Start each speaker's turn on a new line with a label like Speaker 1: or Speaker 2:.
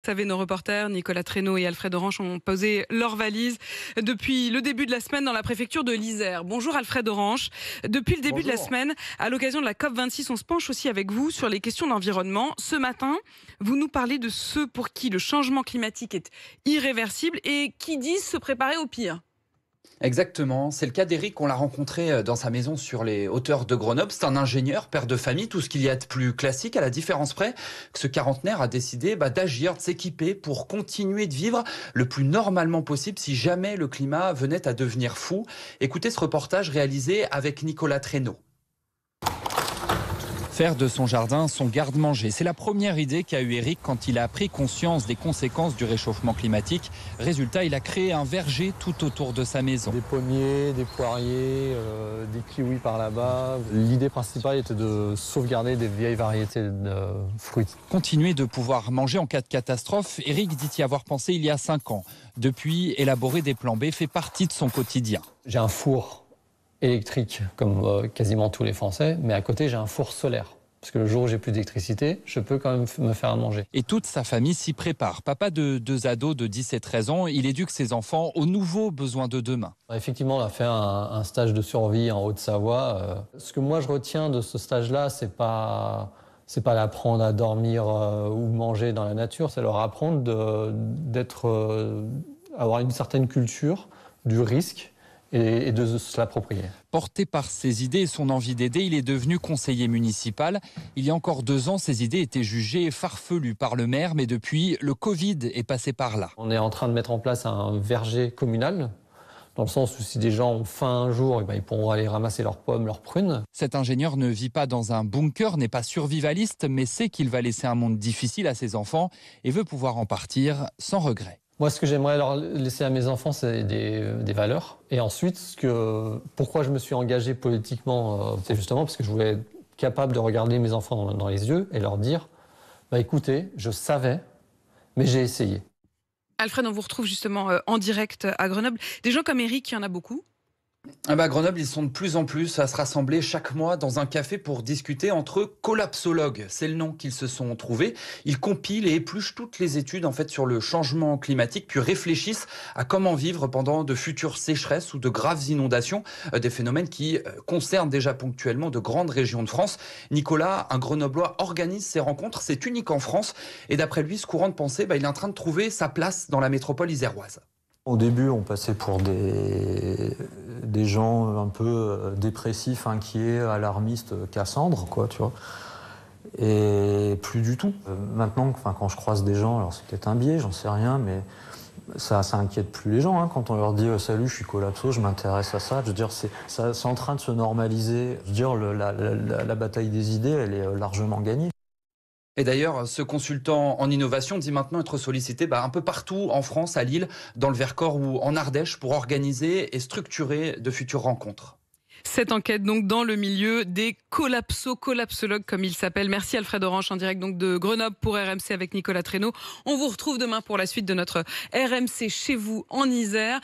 Speaker 1: savez, nos reporters Nicolas Traîneau et Alfred Orange ont posé leurs valises depuis le début de la semaine dans la préfecture de l'Isère. Bonjour Alfred Orange. Depuis le début de la semaine, à l'occasion de la COP26, on se penche aussi avec vous sur les questions d'environnement. Ce matin, vous nous parlez de ceux pour qui le changement climatique est irréversible et qui disent se préparer au pire.
Speaker 2: Exactement, c'est le cas d'Éric, on l'a rencontré dans sa maison sur les hauteurs de Grenoble. C'est un ingénieur, père de famille, tout ce qu'il y a de plus classique, à la différence près que ce quarantenaire a décidé d'agir, de s'équiper pour continuer de vivre le plus normalement possible si jamais le climat venait à devenir fou. Écoutez ce reportage réalisé avec Nicolas Traîneau. Faire de son jardin son garde-manger, c'est la première idée qu'a eu Éric quand il a pris conscience des conséquences du réchauffement climatique. Résultat, il a créé un verger tout autour de sa maison.
Speaker 3: Des pommiers, des poiriers, des kiwis par là-bas. L'idée principale était de sauvegarder des vieilles variétés de fruits.
Speaker 2: Continuer de pouvoir manger en cas de catastrophe, Éric dit y avoir pensé il y a 5 ans. Depuis, élaborer des plans B fait partie de son quotidien.
Speaker 3: J'ai un four électrique, comme quasiment tous les Français, mais à côté j'ai un four solaire. Parce que le jour où j'ai plus d'électricité, je peux quand même me faire à manger.
Speaker 2: Et toute sa famille s'y prépare. Papa de 2 ados de 10 et 13 ans, il éduque ses enfants aux nouveaux besoins de demain.
Speaker 3: Effectivement, on a fait un stage de survie en Haute-Savoie. Ce que moi je retiens de ce stage-là, c'est pas l'apprendre à dormir ou manger dans la nature, c'est leur apprendre avoir une certaine culture du risque et de se l'approprier.
Speaker 2: Porté par ses idées et son envie d'aider, il est devenu conseiller municipal. Il y a encore 2 ans, ses idées étaient jugées farfelues par le maire, mais depuis, le Covid est passé par là.
Speaker 3: On est en train de mettre en place un verger communal, dans le sens où si des gens ont faim un jour, ils pourront aller ramasser leurs pommes, leurs prunes.
Speaker 2: Cet ingénieur ne vit pas dans un bunker, n'est pas survivaliste, mais sait qu'il va laisser un monde difficile à ses enfants et veut pouvoir en partir sans regret.
Speaker 3: Moi, ce que j'aimerais leur laisser à mes enfants, c'est des valeurs. Et ensuite, pourquoi je me suis engagé politiquement, c'est justement parce que je voulais être capable de regarder mes enfants dans les yeux et leur dire écoutez, je savais, mais j'ai essayé.
Speaker 1: Alfred, on vous retrouve justement en direct à Grenoble. Des gens comme Éric, il y en a beaucoup ?
Speaker 2: Grenoble, ils sont de plus en plus à se rassembler chaque mois dans un café pour discuter entre collapsologues. C'est le nom qu'ils se sont trouvés. Ils compilent et épluchent toutes les études sur le changement climatique, puis réfléchissent à comment vivre pendant de futures sécheresses ou de graves inondations, des phénomènes qui concernent déjà ponctuellement de grandes régions de France. Nicolas, un Grenoblois, organise ces rencontres. C'est unique en France. Et d'après lui, ce courant de pensée, il est en train de trouver sa place dans la métropole iséroise.
Speaker 4: Au début, on passait pour des gens un peu dépressifs, inquiets, alarmistes, Cassandre, tu vois. Et plus du tout. Maintenant, quand je croise des gens, alors c'est peut-être un biais, j'en sais rien, mais ça inquiète plus les gens. Quand on leur dit « Salut, je suis collapso, je m'intéresse à ça », je veux dire, c'est en train de se normaliser. Je veux dire, la bataille des idées, elle est largement gagnée.
Speaker 2: Et d'ailleurs, ce consultant en innovation dit maintenant être sollicité un peu partout en France, à Lille, dans le Vercors ou en Ardèche, pour organiser et structurer de futures rencontres.
Speaker 1: Cette enquête donc dans le milieu des collapsologues comme ils s'appellent. Merci Alfred Orange en direct donc de Grenoble pour RMC avec Nicolas Traîneau. On vous retrouve demain pour la suite de notre RMC chez vous en Isère.